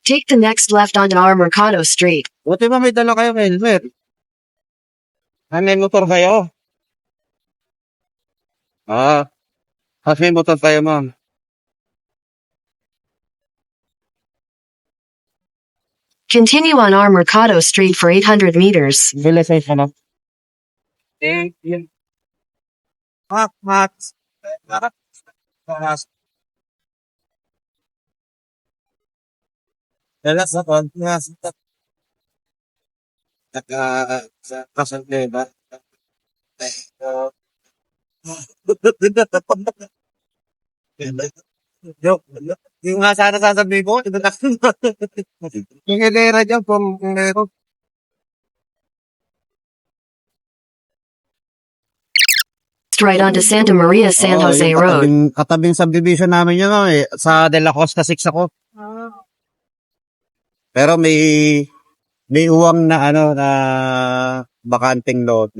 Take the next left onto our Mercado Street. Buti ba may dala kayo helmet? May motor kayo? Kasi may motor tayo, ma'am. Continue on our Mercado Street for 800 meters. Bilis ay sana. Yun. Mat. Dalas na kon. Sa kasal ba? Joke. Yung nga sana sasabihin ko, ito na. Yung hilera dyan, kung meron. Right onto Santa Maria San Jose yung Road. Katabing subdivision namin yun, sa De La Costa 6 ako. Pero may uwang na na bakanting lot.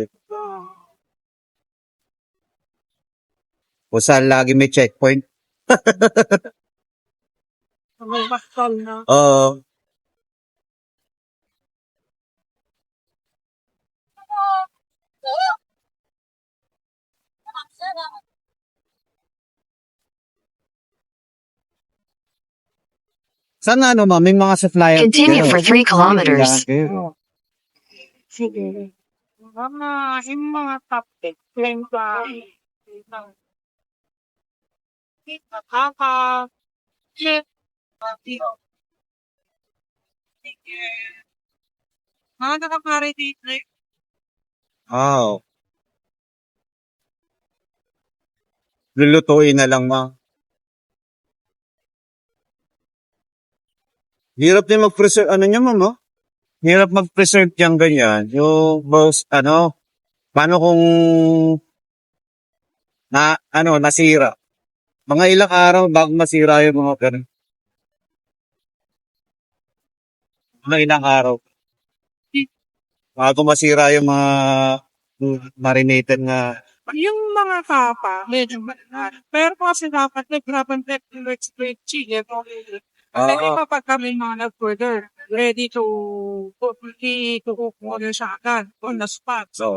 Kung saan lagi may checkpoint. Oo. Saan ma'am? May mga supplier. Continue for 3 kilometers. Sige. Yung mga top 10, claim ba? Shit. Nakakapare dito eh. Oh. Lulutuin na lang, ma. Hirap din mag-preserve, niya, ma'am, Hirap mag-preserve yung ganyan. Yung boss, paano kung nasira? Mga ilang araw bago masira yung mga ganun. Mga ilang araw. Bago masira yung mga marinated na. Yung mga kapa, medyo matagal. Pero kasi dapat nag-grab and explain chili. Hindi pa pag kami mga nag-order, ready to cook order sa agad on the spot. So,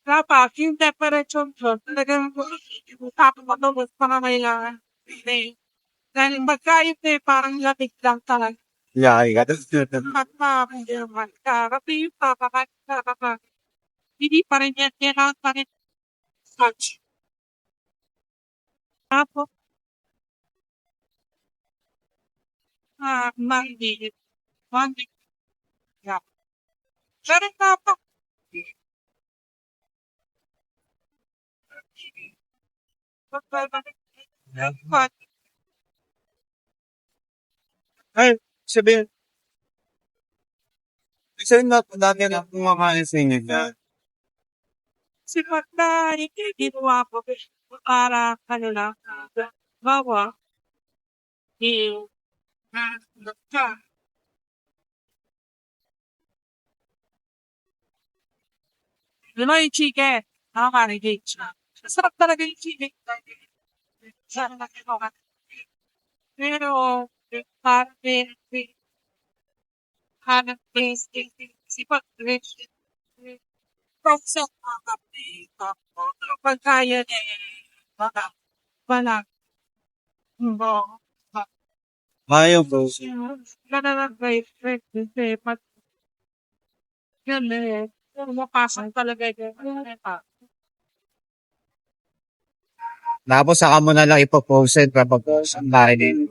dapat yung temperature ko, talagang tapos matulog pangangailangan. Dahil magkait parang lamig lang talaga. Yeah, At naman, kasi yung papakain, hindi pa rin yan, kailangan pa rin touch. Tapos, mandi. Yeah. Pero tapos, Ay, sabihin na dati na kumakain sa inyo dyan. si Pagka, ginawa ko para, bawa, yung, yung chicken, nakakarinig siya. Sarap talaga yung chicken. Sarap na kinuha. Pero, parang hanap tasting si Pag-rich. Process mga kapit. Pagkaya baka, balag. Ayaw, bro. Ganun kasi, yun mapasang talaga yun. Tapos saka mo na lang ipopost kapag ang bahay din.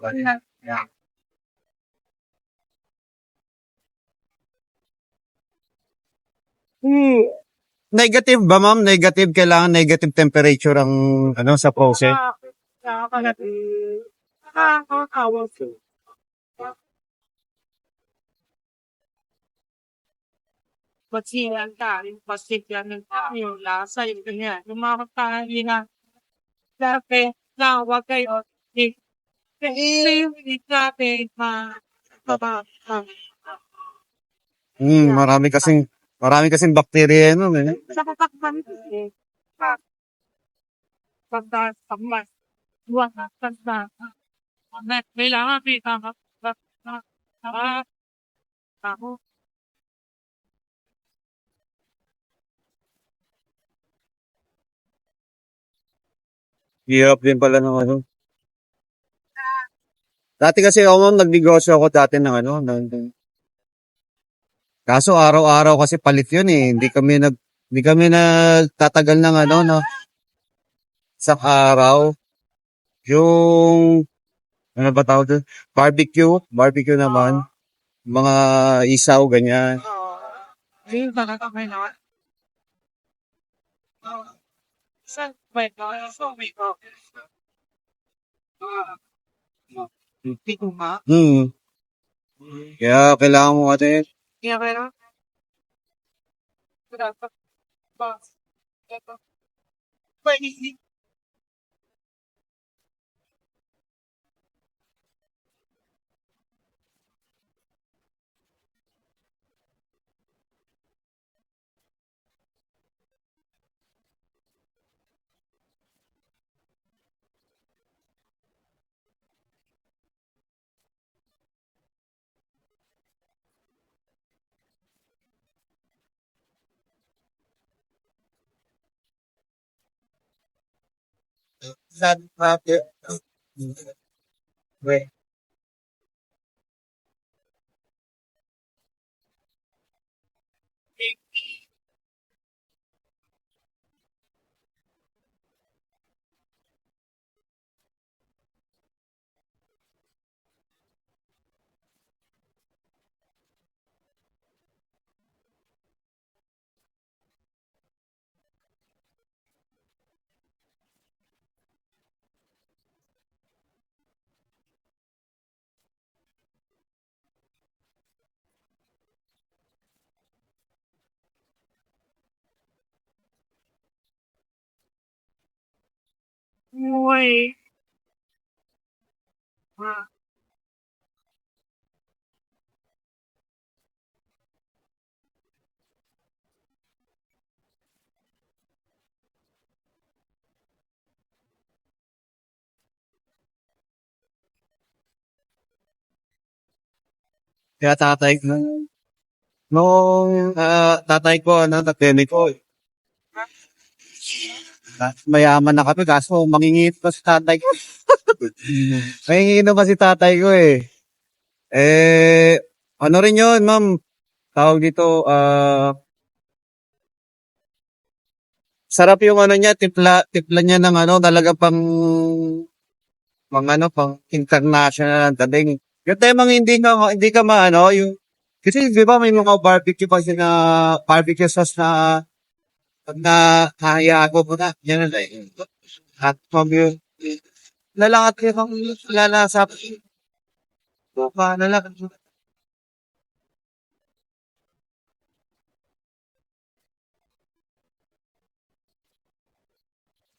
Negative ba, ma'am? Negative, kailangan negative temperature ang sa process. Pasiyan tayo, pasigyan ng tayo, lasa yung ganyan. Yung mga kakain na, dati, na huwag kayo, hindi natin Marami kasing bakterya sa katakban pagkas, buwan na, kailangan kita Ako. Hirap din pala ng ano. Dati kasi ako ma'am, nagnegosyo ako dati ng ano. Kaso araw-araw kasi palit yun eh. Hindi kami nagtatagal ng ano, no. Sa araw. Yung, ano ba tawag doon? Barbecue. Barbecue naman. Mga isaw, ganyan. Feel talaga may naman. Sa may so may Hindi ko ma. Kaya kailangan mo kasi, Kaya pero, dapat ba, ito, pwede Uy. kaya tatay ko, nung tatay ko, ano, tatay ko, mayaman na kami, kaso mangingit pa si tatay ko. Mangingit pa si tatay ko eh. Ano rin yun, ma'am, tawag dito, sarap yung ano niya, tipla niya ng ano, talaga pang international dating. Yung temang hindi ka maano, yung, kasi di ba may mga barbecue pa na barbecue sauce na pag nakahaya ko po na, yan na lang. At pag yun, lalangat kayo kang lalasap. Buka na lang.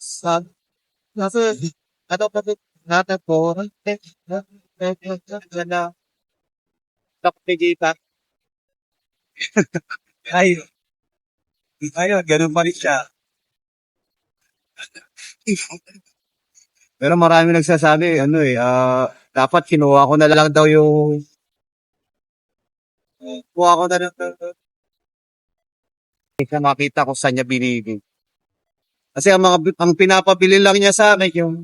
Sa, nasa, ano pa ito, natin po, na, nakapigita. Ay, ayun, ganun pa rin siya. Pero marami nagsasabi, ano eh, dapat kinuha ko na lang daw yung, kuha ko na lang, makita ko saan niya binibig. Kasi ang pinapabili lang niya sa akin, yung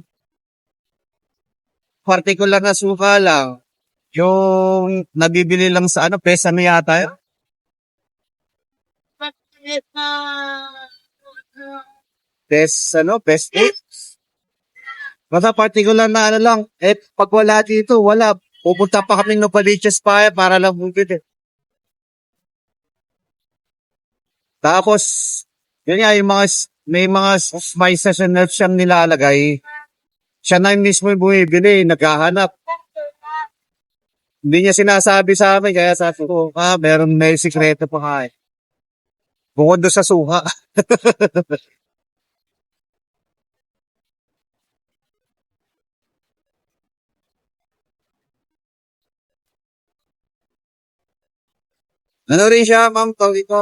particular na suka lang, yung nabibili lang sa ano, pesa na yata yun. Pes 8. Basta particular na ano lang, pag wala dito, wala. Pupunta pa kami ng Paliches pa para lang bumili. Tapos, yun nga, may mga spices and herbs siyang nilalagay. Siya na mismo yung bumibili, naghahanap. Hindi niya sinasabi sa amin, kaya sabi ko, meron may sikreto pa nga eh. Bukod doon sa suha. Ano rin siya, ma'am, tawag ito.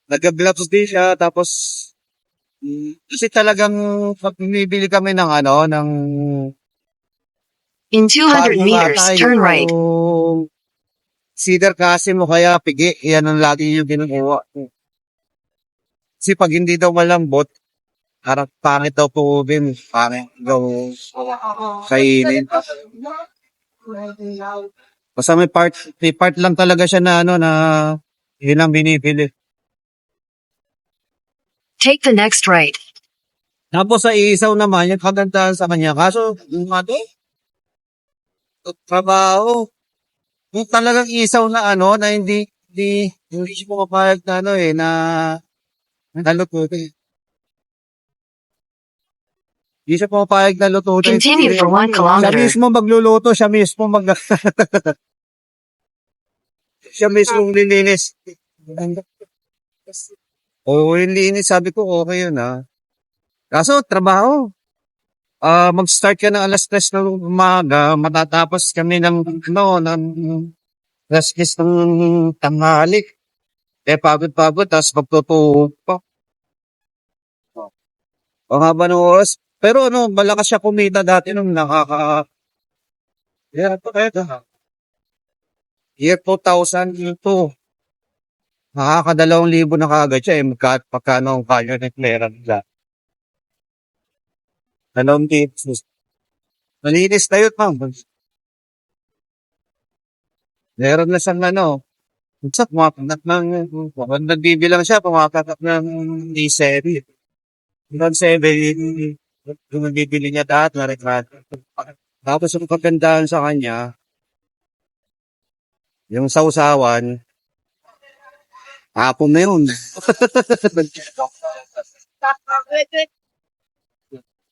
Nag-gloves din siya, tapos, kasi talagang pag bumibili kami ng ano, ng In 200 meters, patay, turn right. yung Cedar kasi mo kaya pigi, yan ang lagi yung ginagawa. Kasi pag hindi daw malambot, harap pangit daw po din. Pangit daw kainin. Basta may part lang talaga siya na ano na yun ang binibili. Take the next right. Tapos sa isaw naman, yung kagandahan sa kanya. Kaso, yung ano, trabaho. Yung talagang isaw na ano, na hindi siya pumapayag na ano na nalututin. Hindi siya pumapayag na lututin. Continue for 1 Siya kilometer. mismo magluluto, siya mismo siya mismo lilinis. Oo, yung linis, sabi ko, okay yun Kaso, trabaho. Mag-start ka ng alas 3 ng umaga, matatapos kami ng, alas 10 ng tanghali. Pagod-pagod, tapos magtutuhog pa. Ang haba ng oras. Pero malakas siya kumita dati nung year 2002. Nakaka-2,000 na kaagad siya pagkano ang value ng pera nila. Dalawang tips. Malinis na yun, ma'am. Meron na siyang minsan pumakakat kung nagbibilang siya, pumakakat ng D7. Hanggang 7, yung nabibili niya dahil na retrato. Tapos yung kagandahan sa kanya, yung sausawan, hapon na yun.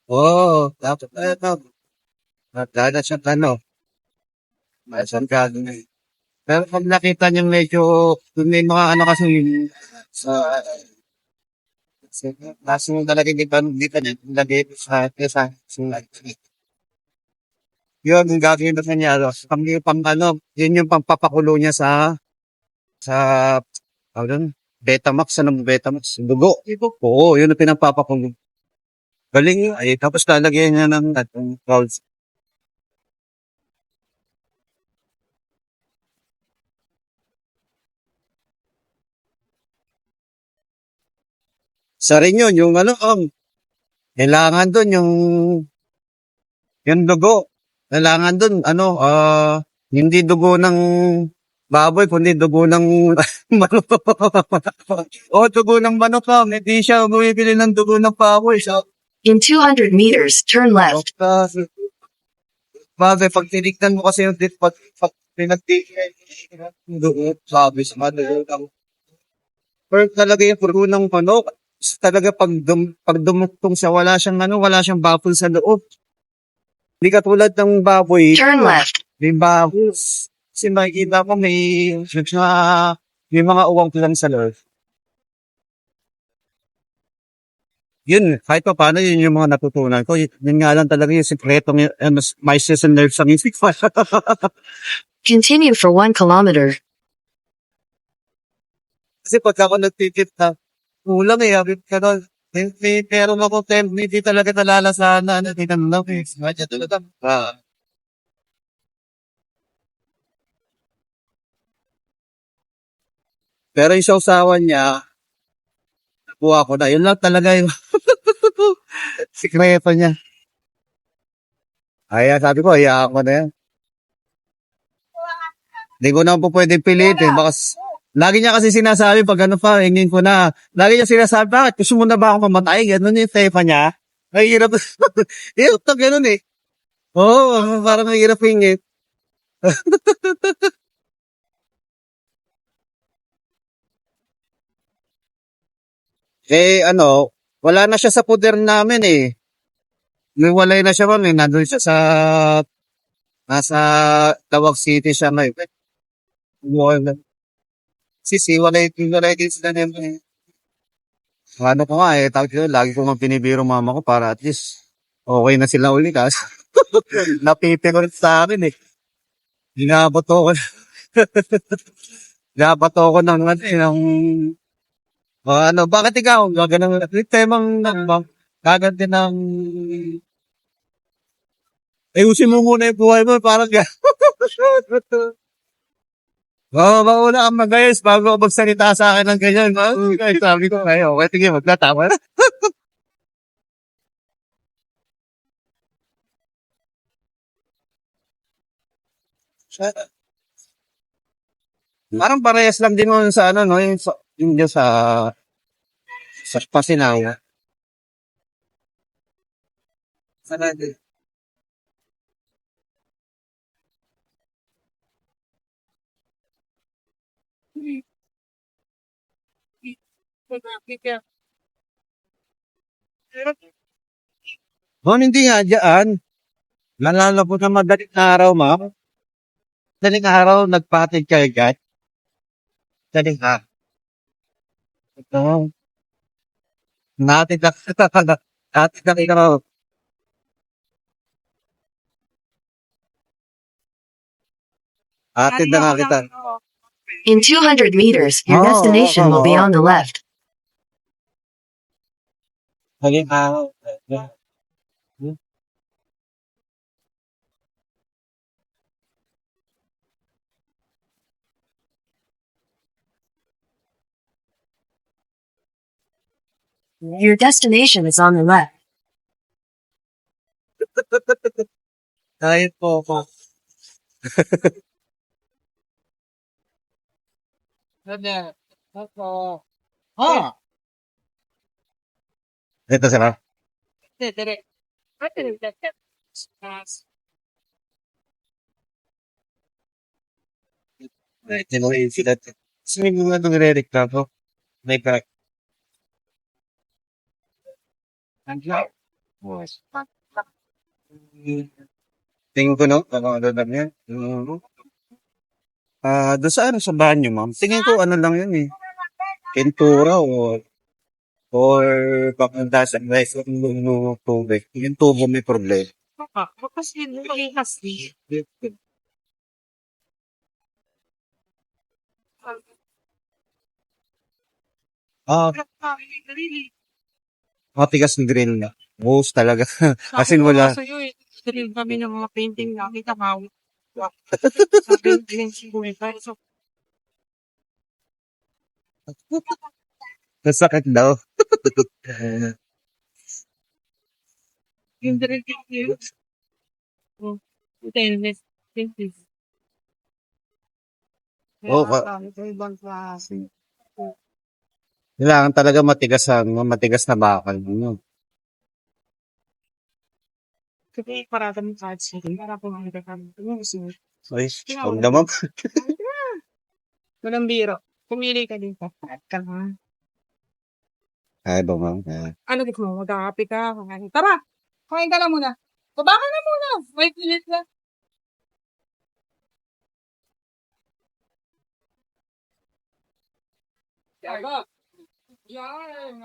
Oo, dapat Nagdana siya Masan ka Pero pag nakita niyo medyo, kung may mga kasi sa last mo talaga di pa niya, lagi sa yun, yung gagawin na niya, yun yung pampapakulo niya sa, Betamax, Betamax? Dugo. Oo, yun ang pinapapakulo. Galing yun. Tapos lalagyan niya ng rolls. Sa rin yun, yung kailangan dun yung dugo. Kailangan dun, hindi dugo ng baboy, kundi dugo ng manok. Dugo ng manok hindi siya bumibili ng dugo ng baboy. In 200 meters, turn left. Bagay, pag tinignan mo kasi yung pag pinagtignan yung dugo, sabi sa mga pero talaga yung dugo ng manok, talaga pag dumuktong siya, wala siyang bubble sa loob. Hindi katulad ng baboy. Turn left. May bubbles. Kasi makikita ko may mga uwang lang sa loob. Yun, kahit pa paano, yun yung mga natutunan ko. Yun nga lang talaga yung sikretong my system nerves sa music. Continue for 1 kilometer. Kasi pagka ako nagtitip kulang habit ka doon. Meron ako hindi talaga nalalasahan na hindi na lang Imagine talaga. Pero yung sausawan niya, nakuha ko na. Yun lang talaga yung sikreto niya. Sabi ko, hayaan ko na yan. Hindi ko na po pwedeng pilitin. Lagi niya kasi sinasabi pag hingin ko na. Lagi niya sinasabi, bakit? Gusto mo na ba akong mamatay? Ganun yung tepa niya. Mahirap. Hirap na ganun Oo, parang mahirap hingin. Wala na siya sa poder namin Walay na siya nandun siya nasa Tawag City siya ngayon. Walay din sila namin. Ano ko nga lagi ko nga binibiro mama ko para at least okay na sila uli kasi napipiro sa akin Binabato ko ng bakit ikaw? Gaganang temang gaganti ng ayusin mo muna yung buhay mo parang Mauna kang mag-ayos bago ako magsalita sa akin ng ganyan. Guys, sabi ko, ay, okay, tingin, magtatama na. Parang parehas lang din nun sa ano, no? Yung dyan sa Pasinawa. Sana din. Hindi nga dyan. Nalalapot na madaling araw, ma'am. Madaling araw, nagpatid kayo, guys. Madaling araw. Ito. Natin na, natin na ikaw. Atin na nga kita. In 200 meters, your Oh, destination will be oh. on the left. Madaling araw. Your destination is on the left. Kahit po ako. Ito sila. Tinuloy sila. Sino yung mga nire-reklamo? May crack. Tingin ko, no? Ano lang yan? Doon sa ano, sa banyo, ma'am. Tingin ko, ano lang yun eh. Kentura or pakandasan rice ng tubig. Yung tubo may problema. Kasi kasi. Matigas ng grill na. Hose talaga. Kasi wala. Sa'yo eh. Drill kami ng mga painting nakita ka. Sabi din siguro so Nasakit daw. yung drill yung stainless. Oo, Ibang klase. kailangan talaga matigas na bakal. Ano? Kasi parata mo kahit sige. Para po mga kami. Ay, huwag naman. Walang biro. Pumili ka dito. At ka na. Ay, ba ma'am? Ano gusto mo? Magkakape ka. Kakain. Tara! Kain ka na muna. Baba ka na muna. Wait minute na. Yaga. Yan.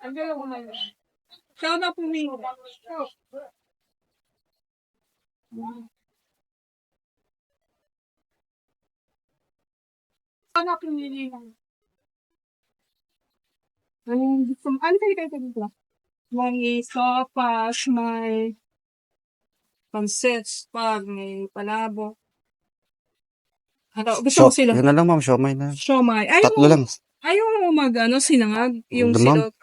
Andiyan ako na yun. Siya na pumili. Ano pumili lang? Ano kayo dito? May sopas, may pansit, spag, may palabo. Ano, gusto mo sila? Yun na lang ma'am, siomay na. Siomay. Tatlo lang. Ayaw mo sinangag? Yung Huwag naman. silog?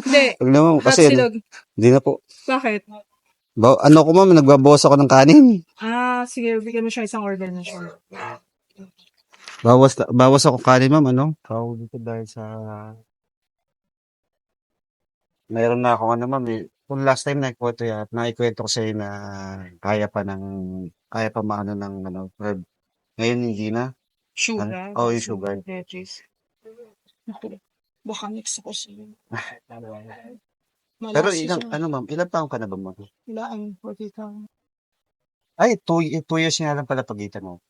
Hindi. Huwag naman, Hot kasi silog. hindi na po. Bakit? Ano ko ma'am, nagbabawas ako ng kanin. Sige. Bigyan mo siya isang order na siya. Bawas ako kanin ma'am, ano? Tawag dito dahil sa... Mayroon na ako ano ma'am, kung last time naikwento ko sa'yo na kaya pa maano ng ano, herb. Ngayon hindi na. Sugar. Oo, yung sugar. Veggies. Naku, baka mix ako sa'yo. Pero ilang taon ka na ba ma'am? Ilaan, 40 taon. Ay, 2 years nga lang pala pagitan mo.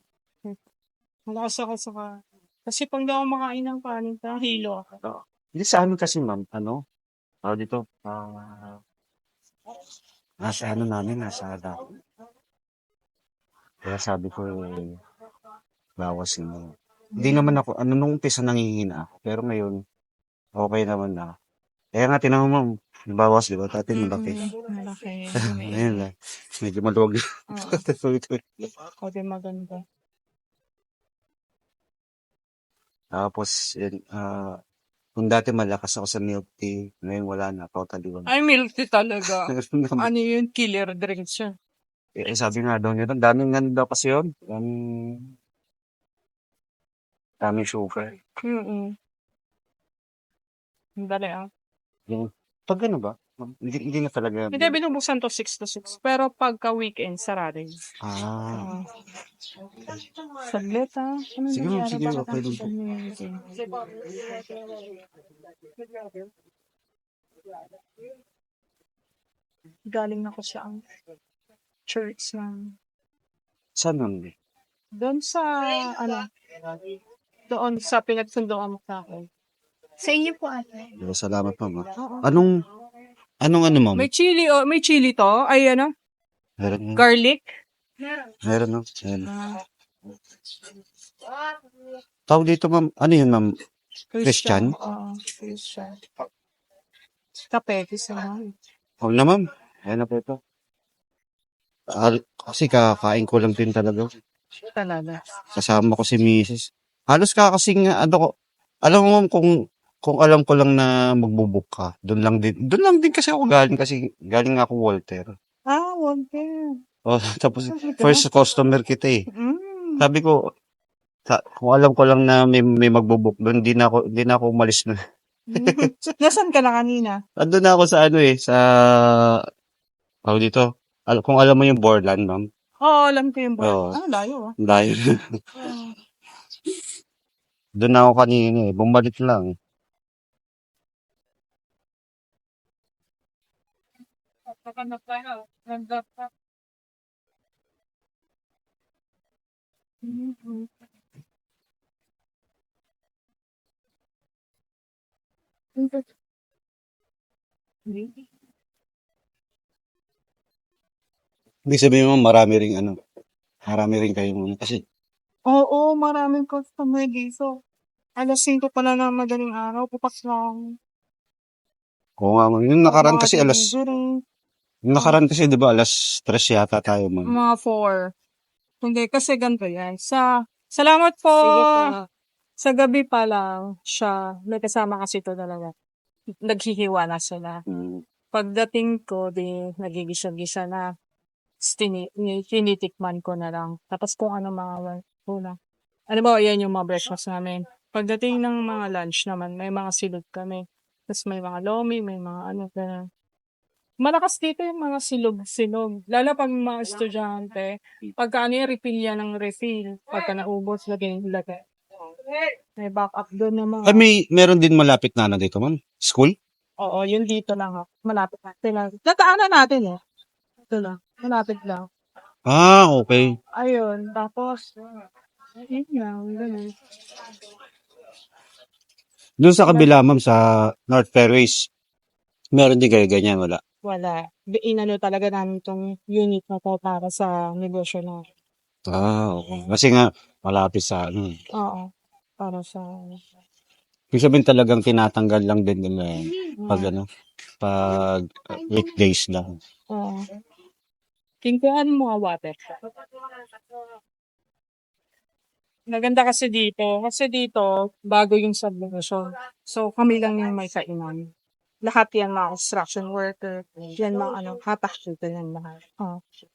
Malakas ako sa kasi pag daw makain ng kanin, hilo ako. Hindi sa amin kasi ma'am, dito, nasa dako. Kaya sabi ko, bawasin mo. Hindi naman ako, nung umpisa nangihina ako, pero ngayon, okay naman na. Kaya nga, tinanong mo, bawas, di ba? Dati malaki. Malaki. Ngayon lang, medyo maluwag. Ako din maganda. Tapos, kung dati malakas ako sa milk tea, ngayon wala na, totally wala. Ay, milk tea talaga. Ano yun? Killer drinks siya. Sabi nga daw nila, daming ano daw kasi yun. Daming sugar. Mm. Ang dali ah. Yung, pag ano ba? Hindi na talaga. Hindi, binubuksan to 6 to 6. Pero pagka weekend, sarado yun. Ah. Saglit ah. Ano Sige, ma'am, nangyari? sige, Bakit okay ang lang. social media? Galing na ko siya ang church ng Saan nun? doon sa ano doon sa pinagsundoan mo sa akin. Sa inyo po ate. Salamat, ma'am. Oo. Anong ano, ma'am? May chili to. Ay ano, Meron, garlic. meron, no? Meron. Ah, Tawag dito, ma'am. Ano yun, ma'am? Christian? Oo, Christian. Kape, gusto mo. Oo na, ma'am. Ayan na po ito. Kasi kakain ko lang din talaga. Talaga. Kasama ko si Mrs. Halos kakasing ano ko. Alam mo, ma'am, kung alam ko lang na magbubuk ka, doon lang din kasi ako galing ako Walter. Ah, Walter. Oh, tapos Talaga? first customer kita eh. Mm. Sabi ko, kung alam ko lang na may magbubuk doon, hindi na ako umalis na. Nasaan ka na kanina? Andun na ako sa dito. Kung alam mo yung Borland, ma'am. Oo, alam ko yung bar. Oo. Ah, layo ah. Dahil doon na ako kanina eh. Bumalik lang. Mhm. Ibig sabihin mo, marami rin kayong kasi, Oo, maraming customer dito. Alas 5 pala na madaling araw, bukas lang. oo nga, ma'am. Yung nakaraan kasi Delivery, di ba, alas 3 yata tayo, ma'am. mga 4. Hindi, kasi ganito yan. Salamat po. Sa gabi pa lang siya, may kasama kasi ito dalawa. Naghihiwa na sila. Mm. Pagdating ko, di nagigisa-gisa na. Tinitikman ko na lang. Tapos kung ano mga una. Ano ba, yan yung mga breakfast namin. Pagdating ng mga lunch naman, may mga silog kami. Tapos may mga lomi, may mga ano, gano'n. Malakas dito yung mga silog-silog. Lalo pag mga estudyante, pagka ano yung refill yan ng refill, pagka naubos, lagay. May backup doon na mga. Meron din malapit na dito, ma'am? School? Oo, yun dito lang ako. Malapit natin. Nataanan natin eh. Ito lang. Malapit lang. Ah, okay. Ayun. Tapos, yun lang. Ganun. Doon sa kabila, ma'am, sa North Fairways, meron din kayo ganyan, wala? Wala. Inano talaga namin tong unit na to para sa negosyo na. Ah, okay. Kasi nga, malapit sa Oo. Para sa. Ibig sabihin talagang tinatanggal lang din nila pag weekdays lang. Oo. Tingkuhan mo nga water. Maganda kasi dito. Kasi dito, bago yung subdivision. So, kami lang yung may kainan. Lahat yan mga construction worker. Yan mga hatak dito yan lahat.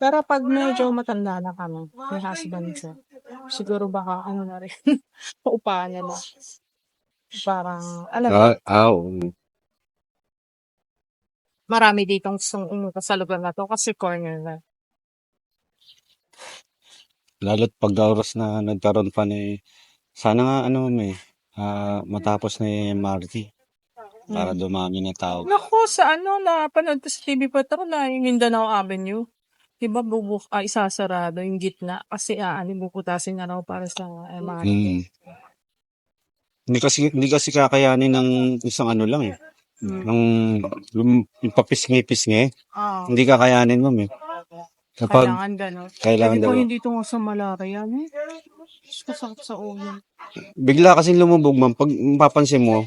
Pero pag medyo matanda na kami, may husband siya. Siguro baka na rin. Paupahan niya na. Parang, alam mo, Oo. marami ditong umunta sa lugar na to kasi corner na. Lalo't pag oras na nagkaroon pa sana nga matapos ni Marty para dumami na tao. Naku, sa napanood ko sa TV Patrol yung Mindanao Avenue. Diba isasarado yung gitna kasi bubutasin na raw para sa MRT. Hindi kasi kakayanin ng isang lang eh. Yung papisngi-pisngi. Hindi kakayanin, ma'am eh. Kailangan gano'n. Kailangan Hindi po daw. hindi tungo sa malaria. Sakit sa ulo. Bigla kasi lumubog, ma'am. Pag mapapansin mo,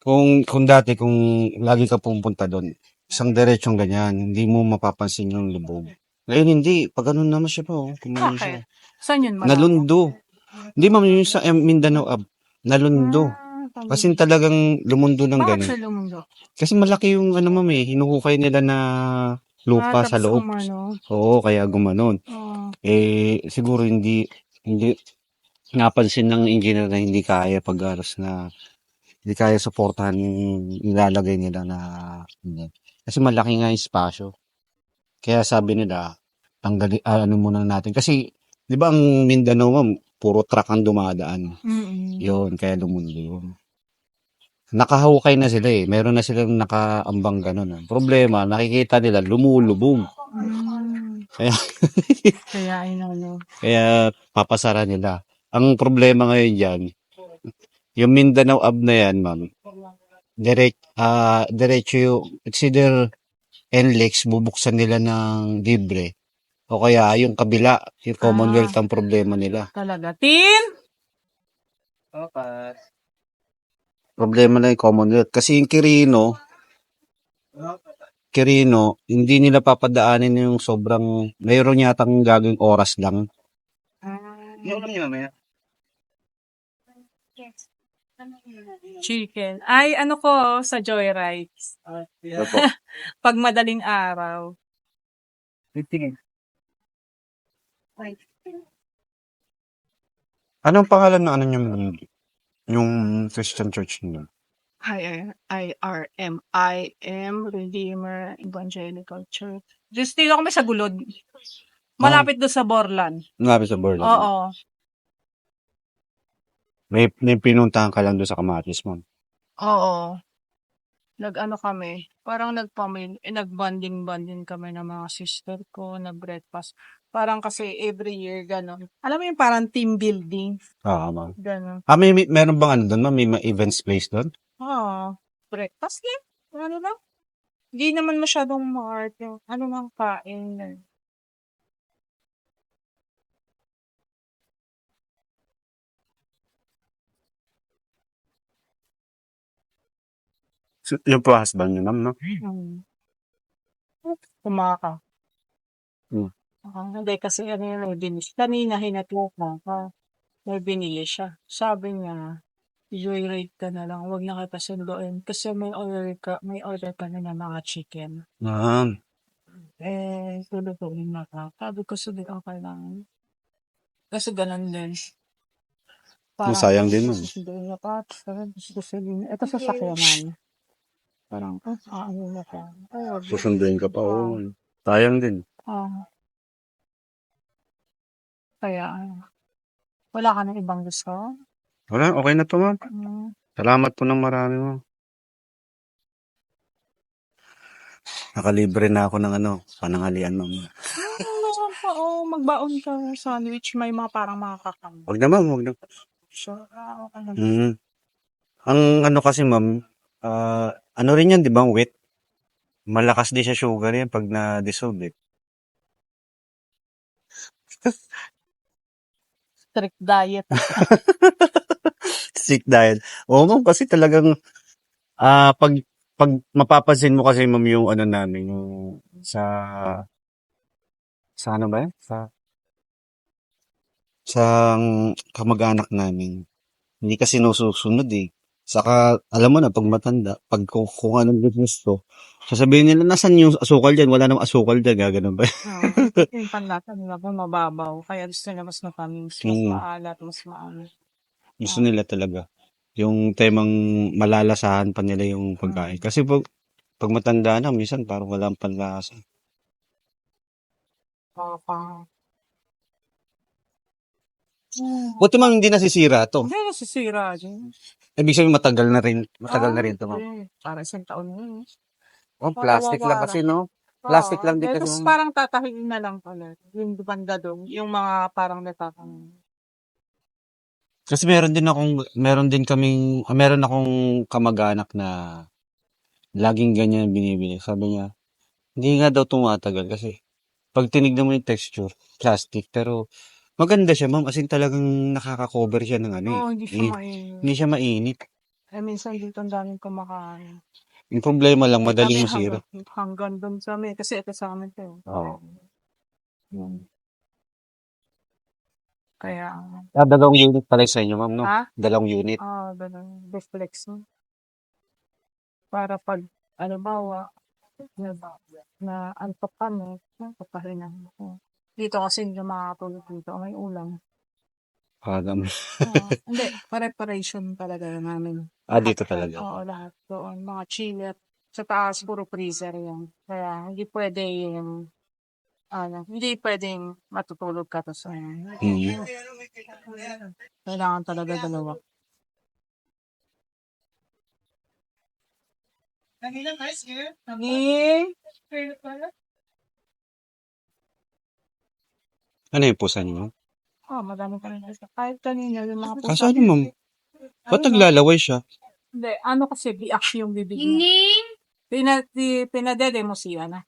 kung dati, kung lagi ka pumunta doon, isang diretsong ganyan, hindi mo mapapansin yung lubog. Ngayon hindi. Pag ganun naman siya po. Bakit? Saan yun malabo? Nalundo. Hindi, ma'am, yung sa Mindanao Ave. nalundo. Kasi Talaga. talagang lumundo ng Bakit ganun. siya lumundo? Kasi malaki yung ano ma'am hinuhukay nila na lupa sa Tapos loob. kumano. Oo, kaya gumanon. Oo. Siguro hindi napansin ng engineer na hindi kaya pag-aros na hindi kaya suportahan yung nilalagay nila na hindi. Kasi malaki nga yung espasyo. Kaya sabi nila, ano muna natin. Kasi, di ba ang Mindanao ma'am, puro truck ang dumadaan. Mm. Yun, kaya lumundo yun. Nakahukay na sila Meron na silang nakaambang ganun. Ang problema, nakikita nila lumulubog. Kaya, Kaya inano. kaya papasara nila. Ang problema ngayon dyan, yung Mindanao Ave na yan, ma'am, diretso yung, it's either NLEX, bubuksan nila ng libre, o kaya yung kabila, yung Commonwealth ang problema nila. Talaga. Tin? Problema na yung Commonwealth. Kasi yung Quirino, hindi nila papadaanin yung sobrang, mayroon yatang gagawing oras lang. Chicken. Ay, ano ko, sa Joyride. Pag madaling araw. Anong pangalan ng ano yung Christian church niyo? IRM, Redeemer Evangelical Church. Just dito kami sa Gulod. Malapit doon sa Borlan. Malapit sa Borlan. Oo. May pinuntahan ka lang doon sa Kamatis, ma'am. Oo. Nag-ano kami, parang nag-bonding kami ng mga sister ko, nag-breakfast. Parang kasi every year, gano'n. Alam mo yung parang team building, Ma'am. gano'n. Meron bang ano doon, ma'am? May events place doon? Oo. Breakfast lang. Ano lang. Hindi naman masyadong mart yung ano lang kain. Yung po husband niyo, ma'am, no? Kumaka. Hmm. Hindi kasi ano yun, kanina hinatlo ka. May binili siya. Sabi niya, joyride ka na lang, huwag na kita sunduin. Kasi may order ka na ng mga chicken. Lulutuin na ka. Sabi ko, sige, okay lang. Kasi ganun din. Sayang din, ma'am. Susunduin na ka. Ito sasakyan namin. Parang, ano na ka. Susunduin ka pa, oo. Sayang din. Kaya, wala ka na ibang gusto? Wala, okay na to, ma'am. Salamat po ng marami, ma'am. Nakalibre na ako ng pananghalian, ma'am. Oo, magbaon ka ng sandwich. May mga parang mga kakang. Huwag na, ma'am. Huwag na. So, okay lang. Ang kasi, ma'am, ano rin yan, di ba? Wet. Malakas din sa sugar yan pag na-dissolve, Strict diet. Sick diet. Oo, ma'am, kasi talagang, pag mapapansin mo kasi, ma'am, yung ano namin, yung sa ano ba yan? Sa kamag-anak namin. Hindi kasi sinusunod Saka, alam mo na, pag matanda, kung anong gusto, sasabihin nila, nasan yung asukal dyan? Wala namang asukal dyan, gano'n ba? Yung panlasa nila po mababaw. Kaya gusto nila mas matamis, mas maalat, mas maano. Gusto nila talaga. Yung temang malalasahan pa nila yung pagkain. Kasi pag matanda na, minsan parang walang panlasa. Buti man hindi nasisira to. Hindi nasisira dyan. Ibig sabihin matagal na rin. Matagal na rin to, ma'am. Parang isang taon na yun. Oh, plastic lang kasi, no? Plastic lang din kasi. Tapos parang tatahiin na lang pala. Yung banda doon. Yung mga parang natatang. Kasi meron akong kamag-anak na laging ganyan binibili. Sabi niya, hindi nga daw tumatagal kasi pag tinignan mo yung texture, plastic, pero maganda siya, ma'am. As in talagang nakaka-cover siya ng hindi siya mainit. Hindi siya mainit. Minsan dito ang daming kumakain. Yung problema lang, madaling masira. Hanggang doon sa amin. Kasi ito sa amin to. Oo. Kaya, Dalawang unit pala sa inyo, ma'am, no? ha? Dalawang unit. Ganun, reflex mo. Para pag, ano ba, na antok ka mo, papahinga mo. Dito kasi hindi ka makakatulog dito, may ulam. Agam. Hindi, preparation talaga namin. Dito talaga. Oo, lahat doon. Mga chiller. Sa taas, puro freezer yan. Kaya, hindi pwede yung, hindi pwedeng matutulog ka to sa kailangan talaga dalawa. Ano yung pusa niyo? Madami pa rin. Kahit kanina, yung mga pusa. Kaso ano, ma'am? Ba't naglalaway siya? Hindi, ano kasi, biak yung bibig niya. Pinadede mo siya na.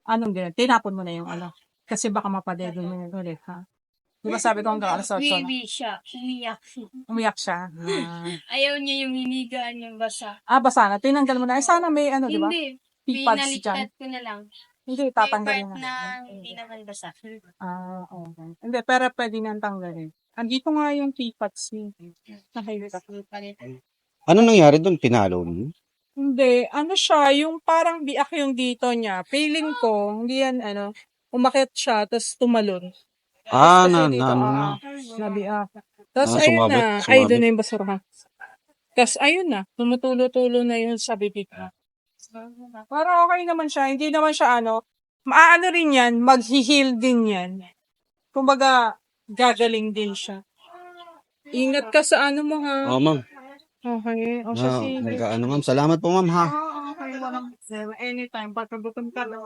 Anong gano'n? Tinapon mo na yung ano. Kasi baka mapadede mo yung ulit, ha? Di ba sabi ko hanggang alas 8 na? Baby siya. Umiyak siya. Umiyak siya. Ayaw niya yung hinigaan yung basa. Basa na. Tinanggal mo na. Sana may ano, di ba? Hindi. P-pads dyan. Pinaliktad ko na lang. Hindi, May tatanggalin part na. na hindi naman basa. Okay. Hindi, pero pwede nang tanggalin. Andito nga yung P-pads niya. Nakahilita. Ano nangyari doon? Pinalo mo? Hindi, ano siya, yung parang biak yung dito niya. Feeling ko, hindi yan, umakit siya, tapos tumalon. Nabiak. Tapos ayun sumabit. Ay, doon na yung basura. Tapos ayun na, tumutulo-tulo na yun sa bibig na. Parang okay naman siya, hindi naman siya maaano rin yan, mag-heal din yan. Kumbaga, gagaling din siya. Ingat ka sa mo ha. Ma'am. Okay, o siya sige. Ma'am. Salamat po, ma'am, ha? Okay, walang anytime, pagkagutom ka lang.